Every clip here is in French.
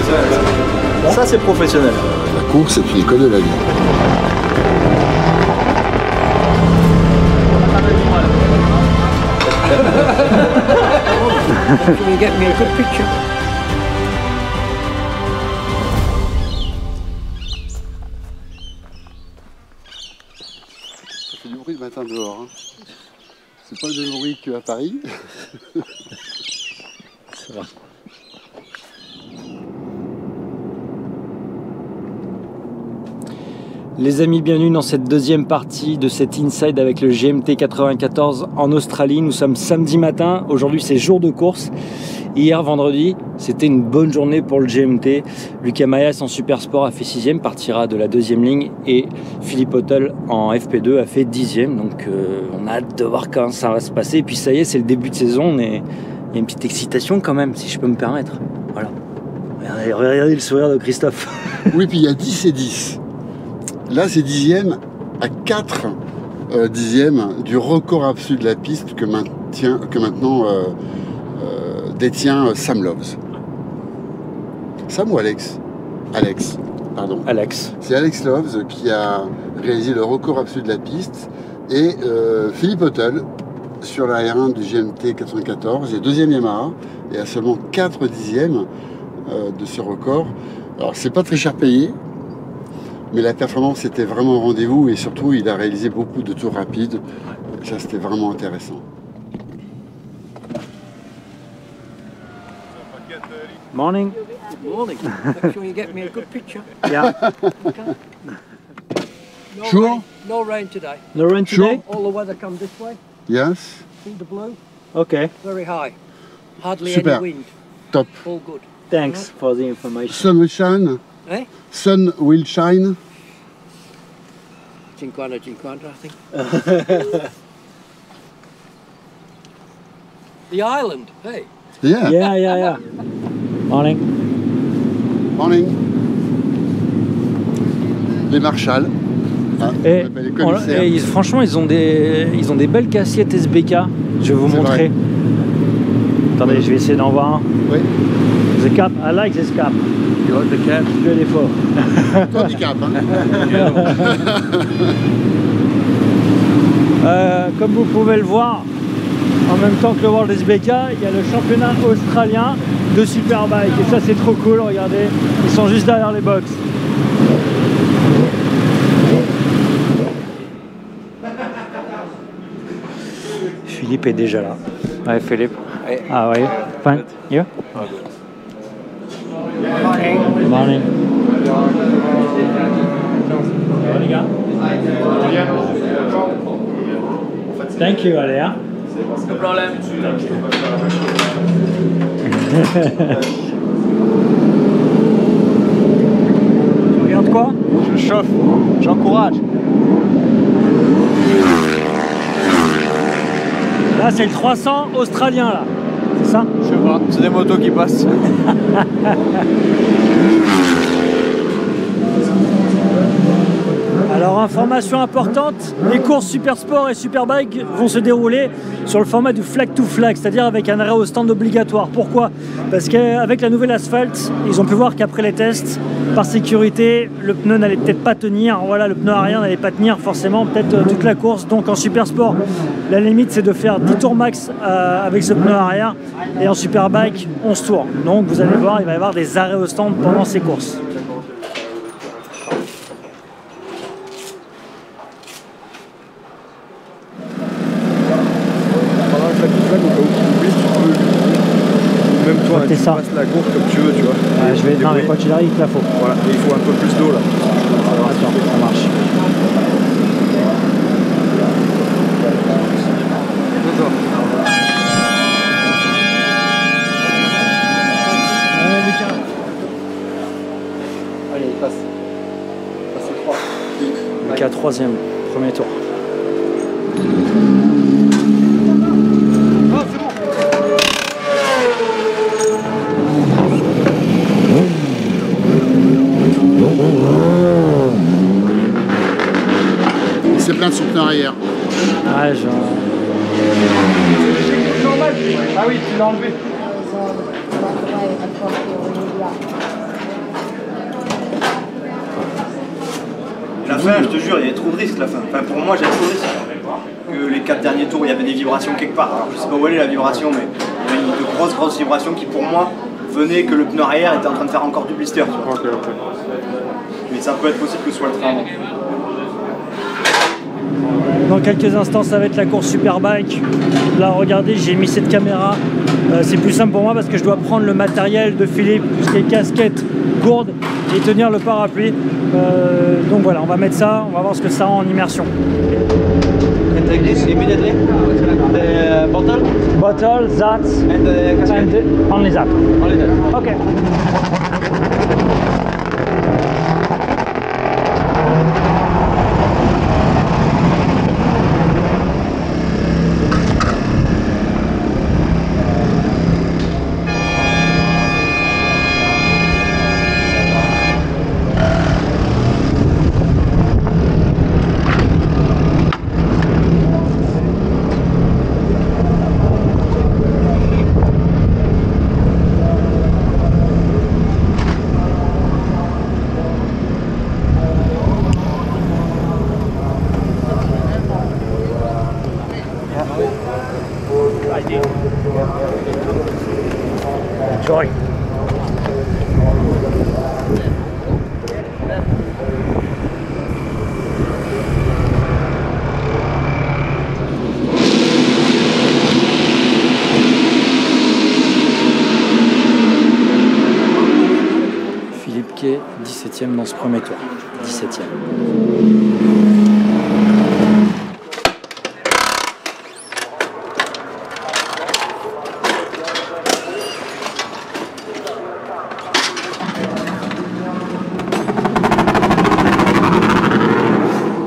professionnel. Ça, c'est professionnel. La course est une école de la vie. Can you get me a good picture? Ça fait du bruit le matin dehors. Hein. C'est pas le même bruit qu'à Paris. Ça va. Les amis, bienvenue dans cette deuxième partie de cet Inside avec le GMT 94 en Australie. Nous sommes samedi matin, aujourd'hui c'est jour de course. Hier vendredi, c'était une bonne journée pour le GMT. Lucas Mayas en Super Sport a fait 6e, partira de la deuxième ligne, et Philippe Hottel en FP2 a fait 10e. Donc on a hâte de voir quand ça va se passer. Et puis ça y est, c'est le début de saison, il y a une petite excitation quand même, si je peux me permettre. Voilà. Regardez le sourire de Christophe. Oui, puis il y a 10 et 10. Là, c'est 10e à 4 dixièmes du record absolu de la piste que maintenant détient Sam Loves. Sam ou Alex? Alex, pardon. Alex. C'est Alex Loves qui a réalisé le record absolu de la piste. Et Philippe Hottel, sur la R1 du GMT 94, est deuxième Yamaha et a seulement 4 dixièmes de ce record. Alors, c'est pas très cher payé. Mais la performance était vraiment au rendez-vous et surtout il a réalisé beaucoup de tours rapides. Ça c'était vraiment intéressant. Morning. Good morning. Make sure you get me a good picture. Yeah. No Sure. rain, no rain today. No rain today? All the weather come this way. Yes. See the blue? Okay. Very high. Hardly Super. any wind. Top. All good. Thanks for the information. Sun will shine. Eh? Sun will shine. 50, I think. The island, hey. Yeah. Yeah. Morning. Morning. Les Marshall. Ah, Et, on appelle les commissaires. franchement, ils ont des belles casquettes SBK. Je vais vous C'est montrer. vrai. Attendez, je vais essayer d'en voir un. Oui. The cap, I like this cap. You like the cap? Beautiful. Handicap, hein. Comme vous pouvez le voir, en même temps que le World SBK, il y a le championnat australien de Superbike. Et ça, c'est trop cool, regardez. Ils sont juste derrière les box. Philippe est déjà là. Ouais, Philippe. Ah ouais. Fine. You? Morning. Les gars. Thank you, Aléa. No problème. Tu regardes quoi? Je chauffe, j'encourage. Là, c'est le 300 australien, là. C'est ça? Je sais pas, c'est des motos qui passent. Alors, information importante, les courses Super Sport et Superbike vont se dérouler sur le format du flag to flag, c'est-à-dire avec un arrêt au stand obligatoire. Pourquoi? Parce qu'avec la nouvelle asphalte, ils ont pu voir qu'après les tests, par sécurité, le pneu n'allait peut-être pas tenir. Voilà, le pneu arrière n'allait pas tenir forcément peut-être toute la course. Donc en Super Sport, la limite c'est de faire 10 tours max avec ce pneu arrière, et en Superbike 11 tours. Donc vous allez voir, il va y avoir des arrêts au stand pendant ces courses. Même toi, tu ça. passes la course comme tu veux, tu vois. Ouais, je vais... Non, mais quoi qu'il arrive, il te la faut. Voilà, et il faut un peu plus d'eau là. Attends, ça marche. Allez, Lucas. Allez, il passe. C'est 3. Lucas, 3ème, premier tour. C'est plein de son pneu arrière. Ouais, genre... Ah oui, tu l'as enlevé. fin, je te jure, il y avait trop de risques la fin. Enfin, pour moi, j'avais trop de risques. Que les 4 derniers tours, il y avait des vibrations quelque part. Alors, je sais pas où elle est la vibration, mais il y avait de grosses vibrations qui, pour moi, venaient que le pneu arrière était en train de faire encore du blister. Tu vois. Ok. Mais ça peut être possible que ce soit le train. Dans quelques instants, ça va être la course Superbike. Là, regardez, j'ai mis cette caméra. C'est plus simple pour moi parce que je dois prendre le matériel de Philippe, tout ce qui est casquette, gourde et tenir le parapluie. Donc voilà, on va mettre ça, on va voir ce que ça rend en immersion. Take this immediately. The bottle Bottle, that, and the casket. and only that. Only that. Ok. Enjoy. Philippe Quay, 17e dans ce premier tour. 17e.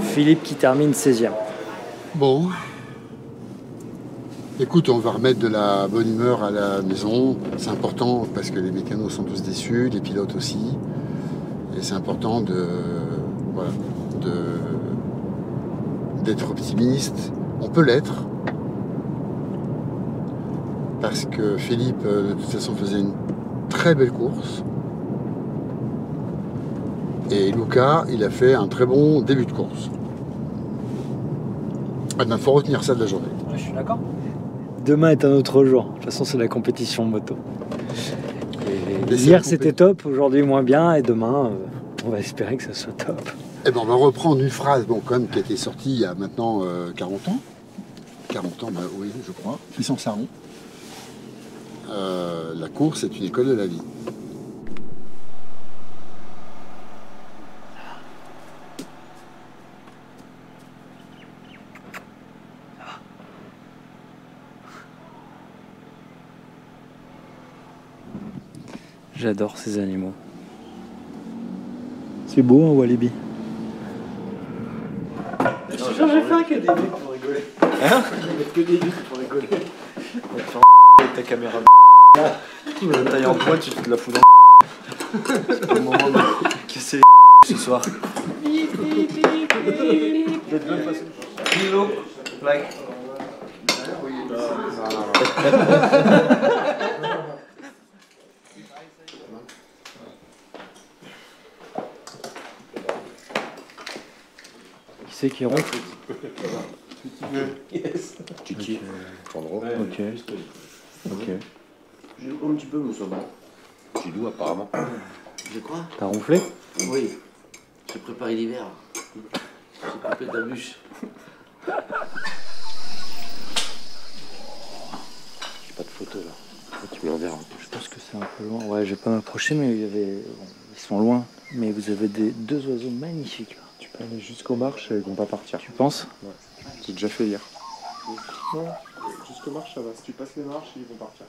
Philippe qui termine 16e. Bon. Écoute, on va remettre de la bonne humeur à la maison. C'est important parce que les mécanos sont tous déçus, les pilotes aussi. Et c'est important d'être optimiste. On peut l'être. Parce que Philippe, de toute façon, faisait une très belle course. Et Luca, il a fait un très bon début de course. Eh ben, faut retenir ça de la journée. Je suis d'accord. Demain est un autre jour. De toute façon, c'est la compétition moto. Et hier, c'était top. Aujourd'hui, moins bien. Et demain, on va espérer que ça soit top. Eh ben, on va reprendre une phrase bon, quand même, qui a été sortie il y a maintenant 40 ans. 40 ans, bah, oui, je crois. Christian Sarron. La course est une école de la vie. J'adore ces animaux. C'est beau, hein, Walibi. Je suis sûr, j'ai fait un que des buts pour rigoler. Hein? Que des buts pour rigoler. On va te faire avec ta caméra. Tu vas la taille en pointe, tu te la fous dans c'est le moment de casser les ce soir. You look like. Qui c'est qui ronfle? Titi. Chandro. Ok. Ok. J'ai un petit peu, mais ça va. Chidou, apparemment. De quoi? T'as ronflé? Oui. J'ai préparé l'hiver. J'ai coupé ta bûche. J'ai pas de photo là. Tu m'en verras. Je pense que c'est un peu loin. Ouais, je vais pas m'approcher, mais il y avait... bon, ils sont loin. Mais vous avez deux oiseaux magnifiques là. Tu peux aller jusqu'aux marches et ils vont pas partir. Tu penses? Ouais. J'ai déjà fait hier. Non, jusqu'aux marches ça va. Si tu passes les marches, ils vont partir.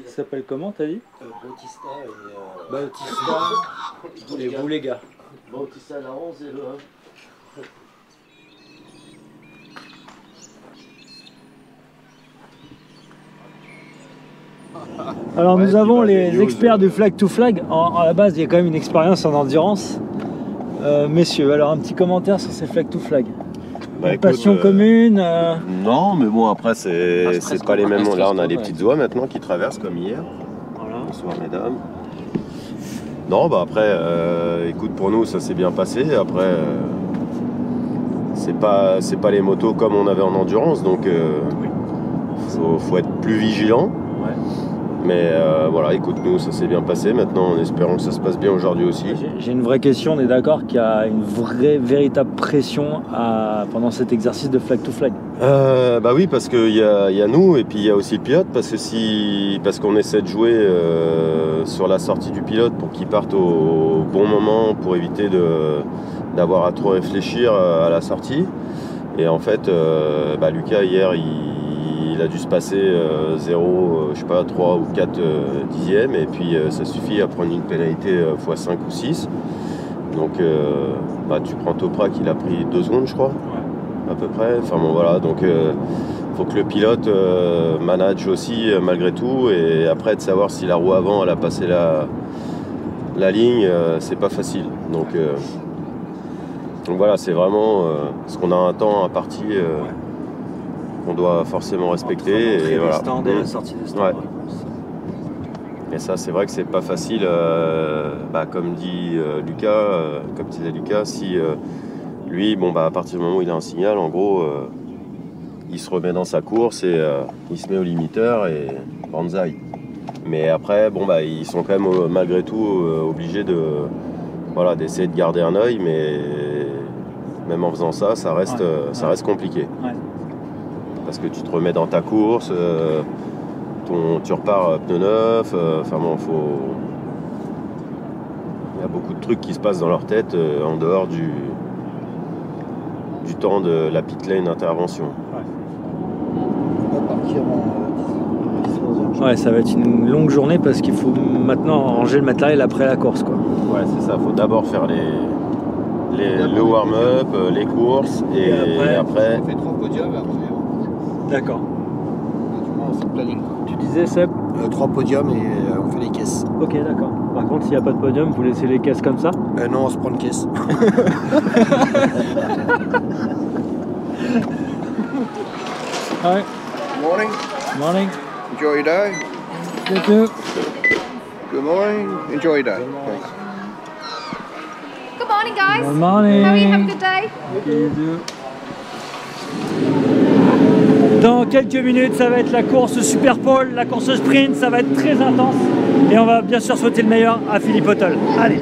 Ça s'appelle comment, t'as dit? Bautista et... Bautista et Boulega. Bautista la 11 et le 1. Alors nous avons les experts du flag to flag. À la base, il y a quand même une expérience en endurance. Messieurs, alors un petit commentaire sur ces flag to flag. Bah, Une écoute, passion commune Non, mais bon, après, Un c'est stress pas les commun, mêmes. un Là, on a stress des commun. petites oies maintenant qui traversent comme hier. Voilà. Bonsoir, mesdames. Non, bah après, écoute, pour nous, ça s'est bien passé. Après, c'est pas les motos comme on avait en endurance, donc faut être plus vigilant. Ouais. Mais voilà, écoute, nous, ça s'est bien passé. Maintenant, en espérant que ça se passe bien aujourd'hui aussi. J'ai une vraie question, on est d'accord qu'il y a une vraie, véritable pression pendant cet exercice de flag to flag. Bah oui, parce qu'il y a nous et puis il y a aussi le pilote, parce qu'on essaie de jouer sur la sortie du pilote pour qu'il parte au bon moment, pour éviter d'avoir à trop réfléchir à la sortie. Et en fait, Lucas hier, il a dû se passer 0, je sais pas, 3 ou 4 dixièmes, et puis ça suffit à prendre une pénalité x5 ou 6. Donc tu prends Toprak, il a pris 2 secondes, je crois. À peu près, enfin bon voilà, donc faut que le pilote manage aussi malgré tout, et après de savoir si la roue avant elle a passé la ligne, c'est pas facile, donc voilà, c'est vraiment parce qu'on a un temps imparti qu'on doit forcément respecter, et voilà. Dès la sortie des stands. Ouais. Et ça, c'est vrai que c'est pas facile, comme dit Lucas, comme disait Lucas, si lui, à partir du moment où il a un signal, en gros, il se remet dans sa course et il se met au limiteur et banzai. Mais après, ils sont quand même malgré tout obligés d'essayer de garder un œil, mais même en faisant ça, ça reste compliqué. Ouais. Parce que tu te remets dans ta course, tu repars pneu neuf, il y a beaucoup de trucs qui se passent dans leur tête en dehors du temps de la pit lane intervention. Ouais, ça va être une longue journée parce qu'il faut maintenant ranger le matériel après la course, quoi. Ouais, c'est ça, faut d'abord faire le warm-up, les courses, et après... On fait 3 podiums et après D'accord. on fait le planning. Tu disais, Seb 3 podiums et on fait les caisses. Ok, d'accord. Par contre, s'il n'y a pas de podium, vous laissez les caisses comme ça? Non, on se prend une caisse. Ouais. Morning, Morning. enjoy your day. You too. Good morning, enjoy your day. Good morning, guys. Good morning. How are you? Have a good day. Dans quelques minutes, ça va être la course Super Pole, la course sprint, ça va être très intense. Et on va bien sûr souhaiter le meilleur à Philippe Hotel. Allez.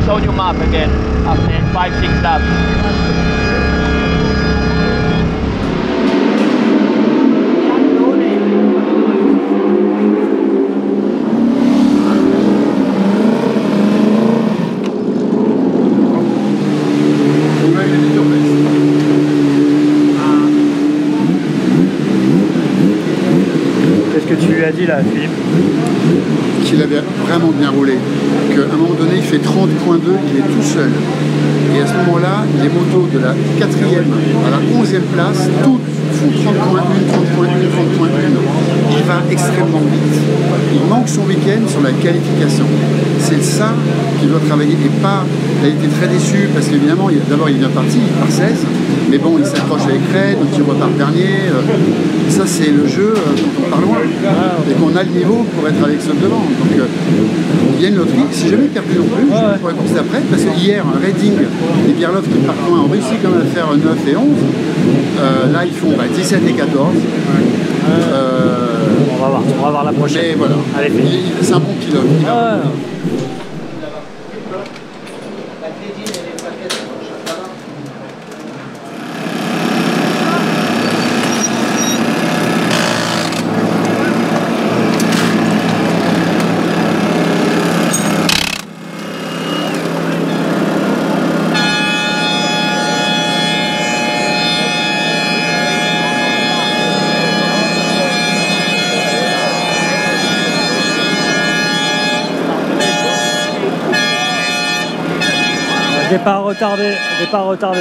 Show you map again after 5-6 laps. Qu'est-ce que tu lui as dit là, Philippe? Qu'il avait vraiment bien roulé, qu'à un moment donné il fait 30.2, il est tout seul. Et à ce moment-là, les motos de la 4e à la 11e place, toutes font 30.1, 30.1, 30.1. Il va extrêmement vite. Il manque son week-end sur la qualification. C'est ça qu'il doit travailler, et pas... Il a été très déçu parce qu'évidemment, d'abord il est bien parti, il part 16, mais bon, il s'accroche avec Red, donc il repart dernier. Ça, c'est le jeu quand on part loin et qu'on a le niveau pour être avec ceux de devant. Donc, il y a une loterie. Si jamais perdu non plus, je pourrais penser après, parce que hier, Redding et Bierloff qui partent loin ont réussi quand même à faire 9 et 11. Là, ils font 17 et 14. On va voir la prochaine. Mais voilà, allez, c'est un bon pilote. Départ retardé, départ retardé.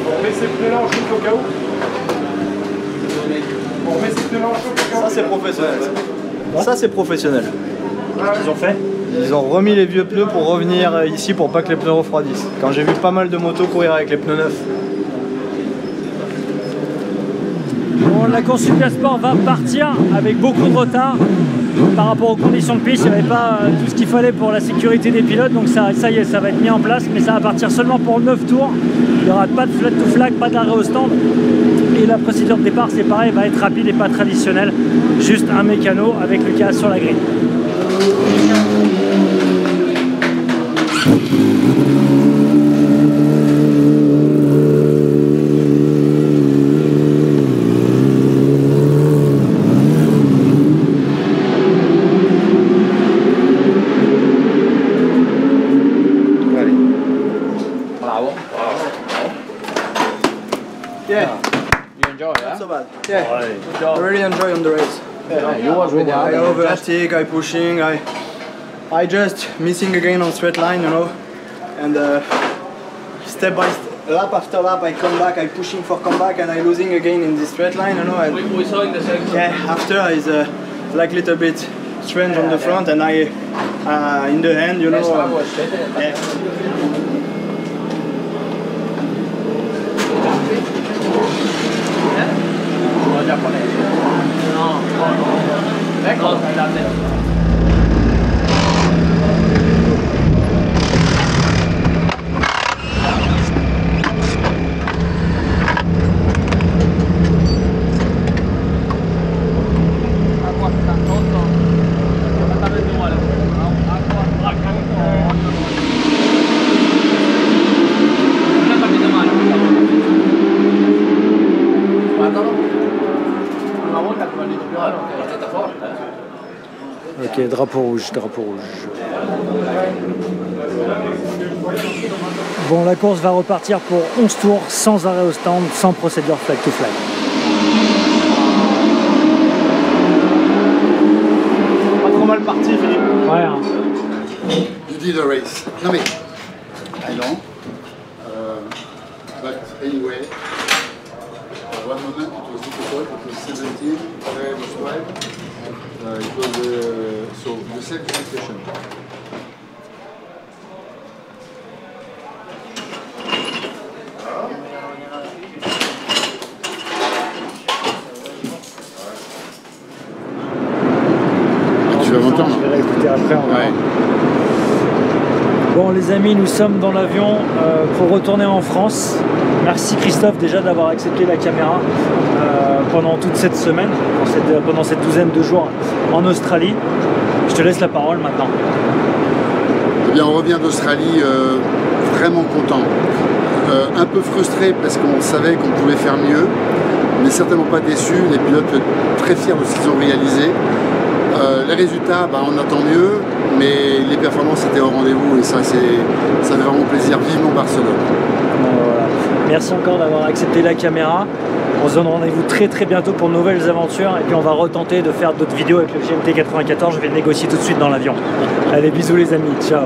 On met ses pneus là en chauffe au cas où. On met ses pneus là en chauffe au cas où. Ça c'est professionnel. Ça c'est professionnel. Qu'est-ce qu'ils ont fait? Ils ont remis les vieux pneus pour revenir ici pour pas que les pneus refroidissent. Quand j'ai vu pas mal de motos courir avec les pneus neufs. Bon, la course Super Sport va partir avec beaucoup de retard par rapport aux conditions de piste. Il n'y avait pas tout ce qu'il fallait pour la sécurité des pilotes, donc ça y est, ça va être mis en place, mais ça va partir seulement pour 9 tours. Il n'y aura pas de flat to flag, pas d'arrêt au stand. Et la procédure de départ, c'est pareil, va être rapide et pas traditionnelle. Juste un mécano avec le casque sur la grille. Yeah. You enjoy, yeah? Not so bad. Yeah. I really enjoy on the race. Yeah, you was with the I other. overtake, I pushing, I just missing again on straight line, you know, and step by step, lap after lap, I come back, I pushing for comeback, and I losing again in this straight line, you know. And We saw in the second. yeah, after is like little bit strange on the front, and I in the end, you know. Yeah. Ecco, Ok, drapeau rouge, drapeau rouge. Bon, la course va repartir pour 11 tours, sans arrêt au stand, sans procédure flag to flag. Pas trop mal parti, Philippe. Ouais, hein. You did a race. No, mais I know. But anyway, one moment it was difficult. It was 17, I was 12. It was so the same situation. Tu vas m'entendre? Je vais réécouter après. On verra. Ouais. Bon les amis, nous sommes dans l'avion pour retourner en France. Merci Christophe déjà d'avoir accepté la caméra pendant toute cette semaine, pendant cette douzaine de jours en Australie. Je te laisse la parole maintenant. Eh bien, on revient d'Australie vraiment content. Un peu frustré parce qu'on savait qu'on pouvait faire mieux, mais certainement pas déçu. Les pilotes très fiers de ce qu'ils ont réalisé. Les résultats, bah, on attend mieux, mais les performances étaient au rendez-vous et ça fait vraiment plaisir. Vivement Barcelone. Voilà. Merci encore d'avoir accepté la caméra. On se donne rendez-vous très bientôt pour de nouvelles aventures et puis on va retenter de faire d'autres vidéos avec le GMT 94. Je vais le négocier tout de suite dans l'avion. Allez, bisous les amis, ciao.